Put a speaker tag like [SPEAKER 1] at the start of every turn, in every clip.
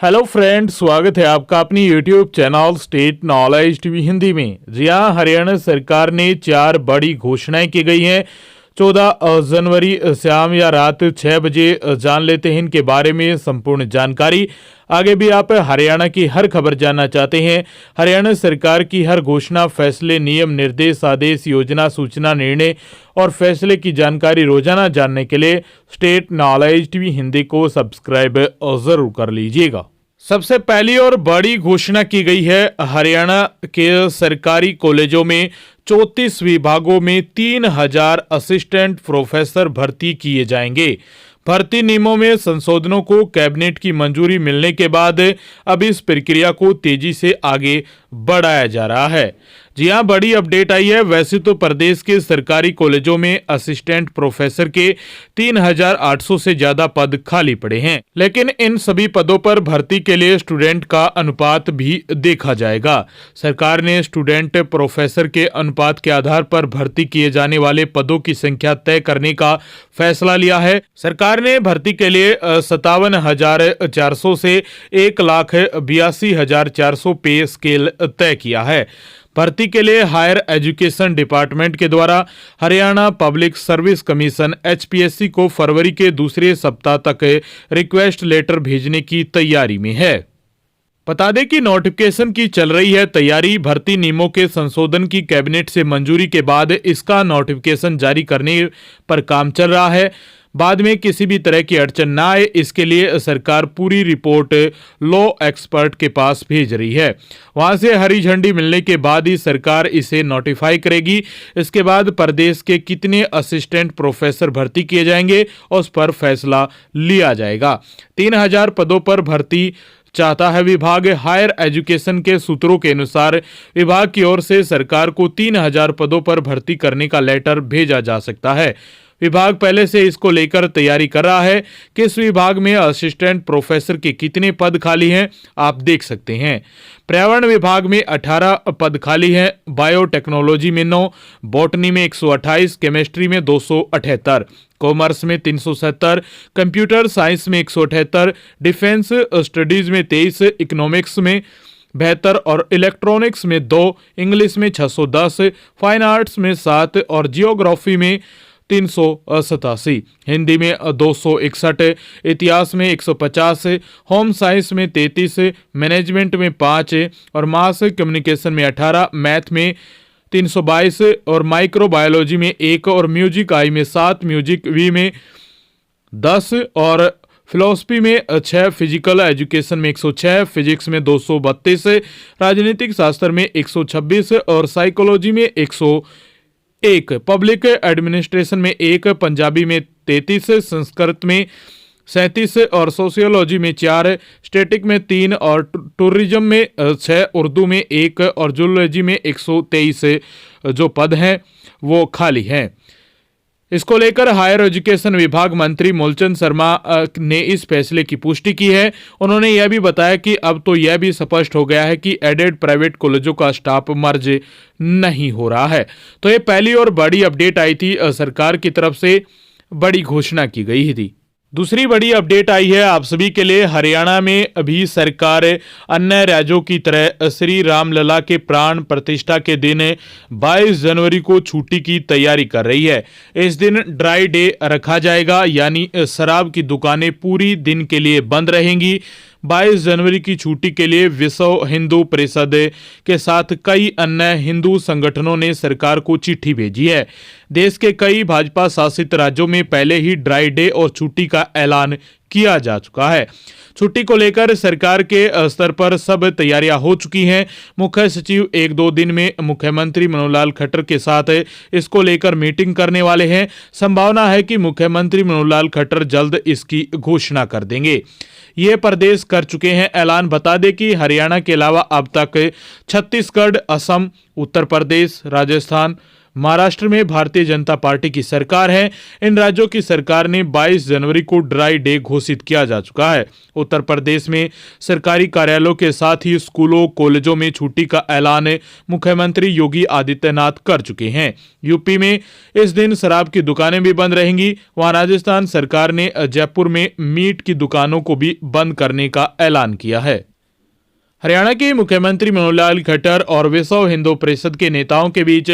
[SPEAKER 1] Hello friend, स्वागत है आपका अपनी YouTube channel state knowledge TV Hindi में। जी हाँ, हरियाणा सरकार ने 4 बड़ी घोषणाएं की गई हैं। 14 जनवरी शाम या रात 6 बजे जान लेते हैं इनके बारे में संपूर्ण जानकारी। आगे भी आप हरियाणा की हर खबर जानना चाहते हैं, हरियाणा सरकार की हर घोषणा, फैसले, नियम, निर्देश, आदेश, योजना, सूचना, निर्णय और फैसले की जानकारी रोजाना जानने के लिए स्टेट नॉलेज टीवी हिंदी को सब्सक्राइब जरूर कर लीजिएगा। सबसे पहली और बड़ी घोषणा की गई है, हरियाणा के सरकारी कॉलेजों में 34 विभागों में 3000 असिस्टेंट प्रोफेसर भर्ती किए जाएंगे। भर्ती नियमों में संशोधनों को कैबिनेट की मंजूरी मिलने के बाद अब इस प्रक्रिया को तेजी से आगे बढ़ाया जा रहा है। जी हां, बड़ी अपडेट आई है। वैसे तो प्रदेश के सरकारी कॉलेजों में असिस्टेंट प्रोफेसर के 3800 से ज्यादा पद खाली पड़े हैं, लेकिन इन सभी पदों पर भर्ती के लिए स्टूडेंट का अनुपात भी देखा जाएगा। सरकार ने स्टूडेंट प्रोफेसर के अनुपात के आधार पर भर्ती किए जाने वाले पदों की संख्या तय करने का फैसला लिया है। सरकार ने भर्ती के लिए 57,400 से 1,82,400 पे स्केल तय किया है। भर्ती के लिए हायर एजुकेशन डिपार्टमेंट के द्वारा Haryana public service commission HPSC को फरवरी के दूसरे सप्ताह तक रिक्वेस्ट लेटर भेजने की तैयारी में है। बता दें कि नोटिफिकेशन की चल रही है तैयारी। भर्ती नियमों के संशोधन की कैबिनेट से मंजूरी के बाद इसका नोटिफिकेशन जारी करने पर काम चल रहा है। बाद में किसी भी तरह की अड़चन ना आए, इसके लिए सरकार पूरी रिपोर्ट लॉ एक्सपर्ट के पास भेज रही है। वहां से हरी झंडी मिलने के बाद ही सरकार इसे नोटिफाई करेगी। इसके बाद प्रदेश के कितने असिस्टेंट प्रोफेसर भर्ती किए जाएंगे उस पर फैसला लिया जाएगा। 3000 पदों पर भर्ती चाहता है विभाग। हायर एजुकेशन के सूत्रों के अनुसार विभाग की ओर से सरकार को 3000 पदों पर भर्ती करने का लेटर भेजा जा सकता है। विभाग पहले से इसको लेकर तैयारी कर रहा है। किस विभाग में असिस्टेंट प्रोफेसर के कितने पद खाली हैं आप देख सकते हैं। पर्यावरण विभाग में 18 पद खाली हैं, बायोटेक्नोलॉजी में 9, बॉटनी में 128, केमिस्ट्री में 278, कॉमर्स में 370, कंप्यूटर साइंस में 178, डिफेंस स्टडीज में 23, इकोनॉमिक्स में 72 और इलेक्ट्रॉनिक्स में 2, इंग्लिश में 610, फाइन आर्ट्स में 7 और जियोग्राफी में 387, हिंदी में 261, इतिहास में 150, होम साइंस में 33, मैनेजमेंट में 5 और मास कम्युनिकेशन में 18, मैथ में 322 और माइक्रोबायोलॉजी में 1 और म्यूजिक आई में 7, म्यूजिक वी में 10 और फिलोसफी में 6, फिजिकल एजुकेशन में 106, फिजिक्स में 232, राजनीतिक शास्त्र में 126 और साइकोलॉजी में 101, पब्लिक एडमिनिस्ट्रेशन में 1, पंजाबी में 33, संस्कृत में 37 और सोशियोलॉजी में 4, स्टैटिक में 3 और टूरिज्म में 6, उर्दू में 1 और जूलॉजी में 123 जो पद हैं वो खाली हैं। इसको लेकर हायर एजुकेशन विभाग मंत्री मूलचंद शर्मा ने इस फैसले की पुष्टि की है। उन्होंने यह भी बताया कि अब तो यह भी स्पष्ट हो गया है कि एडेड प्राइवेट कॉलेजों का स्टाफ मर्ज नहीं हो रहा है। तो ये पहली और बड़ी अपडेट आई थी, सरकार की तरफ से बड़ी घोषणा की गई थी। दूसरी बड़ी अपडेट आई है आप सभी के लिए। हरियाणा में अभी सरकार अन्य राज्यों की तरह श्री रामलला के प्राण प्रतिष्ठा के दिन 22 जनवरी को छुट्टी की तैयारी कर रही है। इस दिन ड्राई डे रखा जाएगा, यानी शराब की दुकानें पूरी दिन के लिए बंद रहेंगी। 22 जनवरी की छुट्टी के लिए विश्व हिंदू परिषद के साथ कई अन्य हिंदू संगठनों ने सरकार को चिट्ठी भेजी है। देश के कई भाजपा शासित राज्यों में पहले ही ड्राई डे और छुट्टी का ऐलान किया जा चुका है। छुट्टी को लेकर सरकार के स्तर पर सब तैयारियां हो चुकी हैं। मुख्य सचिव 1-2 दिन में मुख्यमंत्री मनोहर लाल खट्टर के साथ इसको लेकर मीटिंग करने वाले हैं। संभावना है कि मुख्यमंत्री मनोहर लाल खट्टर जल्द इसकी घोषणा कर देंगे। ये प्रदेश कर चुके हैं ऐलान। बता दें कि हरियाणा के अलावा अब तक छत्तीसगढ़, असम, उत्तर प्रदेश, राजस्थान, महाराष्ट्र में भारतीय जनता पार्टी की सरकार है। इन राज्यों की सरकार ने 22 जनवरी को ड्राई डे घोषित किया जा चुका है। उत्तर प्रदेश में सरकारी कार्यालयों के साथ ही स्कूलों कॉलेजों में छुट्टी का ऐलान मुख्यमंत्री योगी आदित्यनाथ कर चुके हैं। यूपी में इस दिन शराब की दुकानें भी बंद रहेंगी। वहां राजस्थान सरकार ने जयपुर में मीट की दुकानों को भी बंद करने का ऐलान किया है। हरियाणा के मुख्यमंत्री मनोहर लाल खट्टर और विश्व हिंदू परिषद के नेताओं के बीच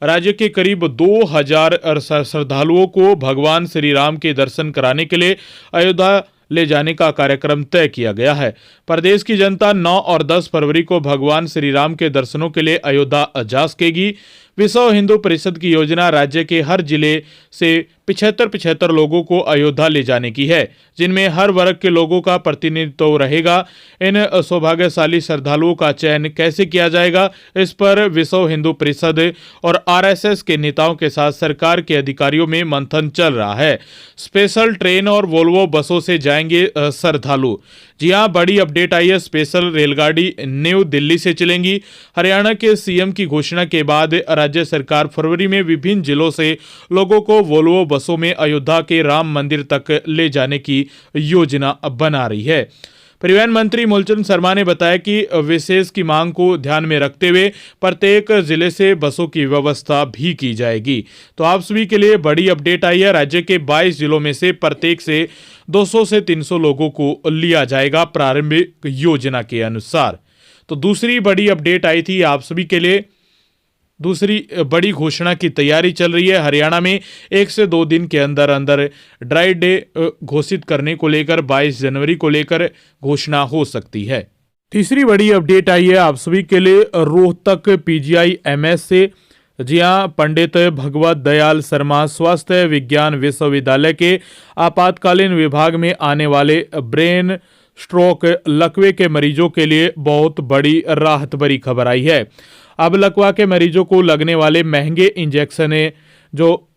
[SPEAKER 1] राज्य के करीब 2000 श्रद्धालुओं को भगवान श्री राम के दर्शन कराने के लिए अयोध्या ले जाने का कार्यक्रम तय किया गया है। प्रदेश की जनता 9 और 10 फरवरी को भगवान श्री राम के दर्शनों के लिए अयोध्या जा सकेगी। विश्व हिंदू परिषद की योजना राज्य के हर जिले से 75 लोगों को अयोध्या ले जाने की है, जिनमें हर वर्ग के लोगों का प्रतिनिधित्व रहेगा। इन सौभाग्यशाली श्रद्धालुओं का चयन कैसे किया जाएगा, इस पर विश्व हिंदू परिषद और आरएसएस के नेताओं के साथ सरकार के अधिकारियों में मंथन चल रहा है। स्पेशल ट्रेन और वोल्वो बसों से जाएंगे श्रद्धालु। जी हां, बड़ी अपडेट आई है। स्पेशल रेलगाड़ी न्यू दिल्ली से चलेंगी। हरियाणा के सीएम की घोषणा के बाद राज्य सरकार फरवरी में विभिन्न जिलों से लोगों को वोल्वो बसों में अयोध्या के राम मंदिर तक ले जाने की योजना बना रही है। परिवहन मंत्री मूलचंद शर्मा ने बताया कि विशेष की मांग को ध्यान में रखते हुए प्रत्येक जिले से बसों की व्यवस्था भी की जाएगी। तो आप सभी के लिए बड़ी अपडेट आई है। राज्य के 22 जिलों में से प्रत्येक से 200 से 300 लोगों को लिया जाएगा प्रारंभिक योजना के अनुसार। तो दूसरी बड़ी अपडेट आई थी आप सभी के लिए। दूसरी बड़ी घोषणा की तैयारी चल रही है। हरियाणा में 1 से 2 दिन के अंदर अंदर ड्राई डे घोषित करने को लेकर 22 जनवरी को लेकर घोषणा हो सकती है। तीसरी बड़ी अपडेट आई है आप सभी के लिए रोहतक PGI-MS से। जी हां, पंडित भगवत दयाल शर्मा स्वास्थ्य विज्ञान विश्वविद्यालय के आपातकालीन विभाग में आने वाले ब्रेन स्ट्रोक लकवे के मरीजों के लिए बहुत बड़ी राहत भरी खबर आई है। अब लकवा के मरीजों को लगने वाले महंगे इंजेक्शन जो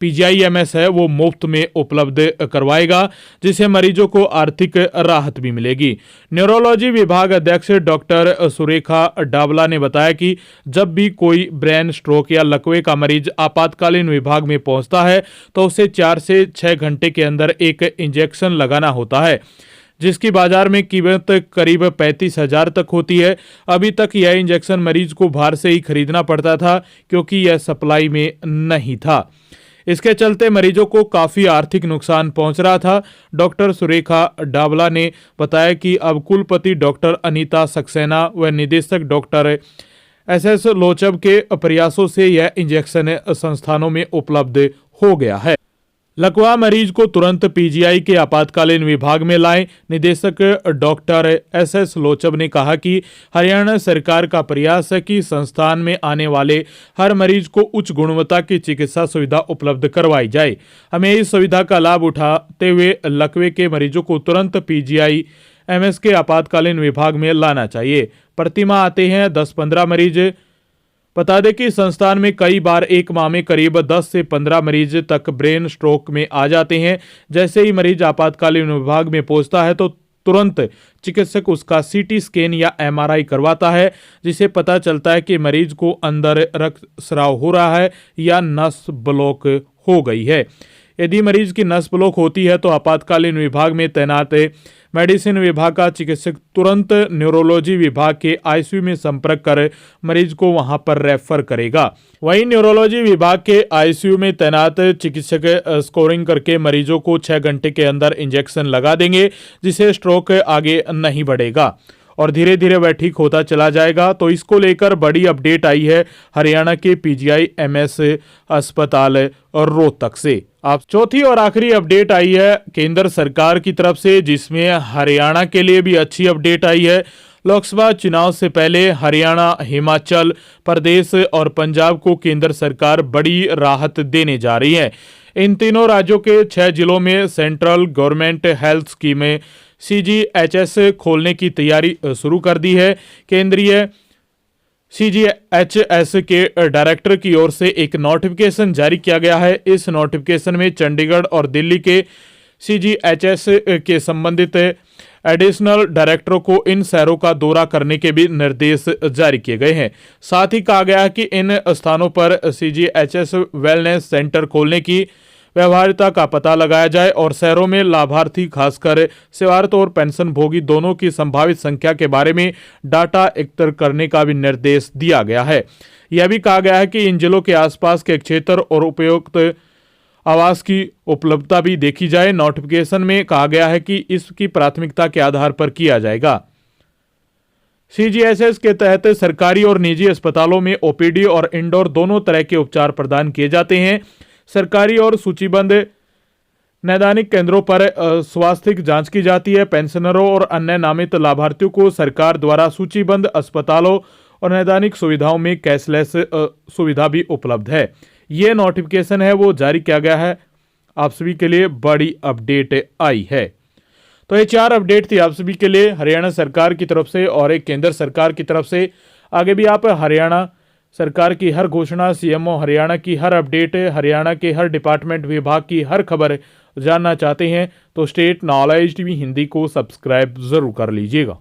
[SPEAKER 1] PGI-MS है वो मुफ्त में उपलब्ध करवाएगा, जिससे मरीजों को आर्थिक राहत भी मिलेगी। न्यूरोलॉजी विभाग अध्यक्ष डॉक्टर सुरेखा डावला ने बताया कि जब भी कोई ब्रेन स्ट्रोक या लकवे का मरीज आपातकालीन विभाग में पहुंचता है तो उसे 4 से 6 घंटे के अंदर एक इंजेक्शन लगाना होता है, जिसकी बाजार में कीमत करीब 35,000 तक होती है। अभी तक यह इंजेक्शन मरीज को बाहर से ही खरीदना पड़ता था, क्योंकि यह सप्लाई में नहीं था। इसके चलते मरीजों को काफी आर्थिक नुकसान पहुंच रहा था। डॉक्टर सुरेखा डावला ने बताया कि अब कुलपति डॉक्टर अनीता सक्सेना व निदेशक डॉक्टर SS लोचब के प्रयासों से यह इंजेक्शन संस्थानों में उपलब्ध हो गया है। लकवा मरीज को तुरंत PGI के आपातकालीन विभाग में लाएं। निदेशक डॉक्टर SS लोचब ने कहा कि हरियाणा सरकार का प्रयास है कि संस्थान में आने वाले हर मरीज को उच्च गुणवत्ता की चिकित्सा सुविधा उपलब्ध करवाई जाए। हमें इस सुविधा का लाभ उठाते हुए लकवे के मरीजों को तुरंत PGI-MS के आपातकालीन विभाग में लाना चाहिए। प्रतिमाह आते हैं 10-15 मरीज। बता दें कि संस्थान में कई बार एक माह में करीब 10 से 15 मरीज तक ब्रेन स्ट्रोक में आ जाते हैं। जैसे ही मरीज आपातकालीन विभाग में पहुंचता है तो तुरंत चिकित्सक उसका CT स्कैन या MRI करवाता है, जिसे पता चलता है कि मरीज को अंदर रक्तस्राव हो रहा है या नस ब्लॉक हो गई है। यदि मरीज की नस ब्लॉक होती है तो आपातकालीन विभाग में तैनात मेडिसिन विभाग का चिकित्सक तुरंत न्यूरोलॉजी विभाग के ICU में संपर्क कर मरीज को वहां पर रेफर करेगा। वहीं न्यूरोलॉजी विभाग के ICU में तैनात चिकित्सक स्कोरिंग करके मरीजों को 6 घंटे के अंदर इंजेक्शन लगा देंगे, जिससे स्ट्रोक आगे नहीं बढ़ेगा और धीरे धीरे वह ठीक होता चला जाएगा। तो इसको लेकर बड़ी अपडेट आई है हरियाणा के PGI-MS अस्पताल रोहतक से। अब चौथी और आखिरी अपडेट आई है केंद्र सरकार की तरफ से, जिसमें हरियाणा के लिए भी अच्छी अपडेट आई है। लोकसभा चुनाव से पहले हरियाणा, हिमाचल प्रदेश और पंजाब को केंद्र सरकार बड़ी राहत देने जा रही है। इन तीनों राज्यों के 6 जिलों में सेंट्रल गवर्नमेंट हेल्थ स्कीमें CGHS खोलने की तैयारी शुरू कर दी है। केंद्रीय CGHS के डायरेक्टर की ओर से एक नोटिफिकेशन जारी किया गया है। इस नोटिफिकेशन में चंडीगढ़ और दिल्ली के CGHS के संबंधित एडिशनल डायरेक्टरों को इन शहरों का दौरा करने के भी निर्देश जारी किए गए हैं। साथ ही कहा गया है कि इन स्थानों पर CGHS वेलनेस सेंटर खोलने की व्यवहार्यता का पता लगाया जाए और शहरों में लाभार्थी खासकर सेवारत और पेंशन भोगी दोनों की संभावित संख्या के बारे में डाटा एकत्र करने का भी निर्देश दिया गया है। यह भी कहा गया है कि इन जिलों के आसपास के क्षेत्र और उपयुक्त आवास की उपलब्धता भी देखी जाए। नोटिफिकेशन में कहा गया है कि इसकी प्राथमिकता के आधार पर किया जाएगा। CGHS के तहत सरकारी और निजी अस्पतालों में OPD और इंडोर दोनों तरह के उपचार प्रदान किए जाते हैं। सरकारी और सूचीबद्ध नैदानिक केंद्रों पर स्वास्थ्य जांच की जाती है। पेंशनरों और अन्य नामित लाभार्थियों को सरकार द्वारा सूचीबद्ध अस्पतालों और नैदानिक सुविधाओं में कैशलेस सुविधा भी उपलब्ध है। ये नोटिफिकेशन है वो जारी किया गया है। आप सभी के लिए बड़ी अपडेट आई है। तो ये 4 अपडेट थी आप सभी के लिए हरियाणा सरकार की तरफ से और एक केंद्र सरकार की तरफ से। आगे भी आप हरियाणा सरकार की हर घोषणा, CMO हरियाणा की हर अपडेट, हरियाणा के हर डिपार्टमेंट विभाग की हर खबर जानना चाहते हैं तो स्टेट नॉलेज TV हिंदी को सब्सक्राइब जरूर कर लीजिएगा।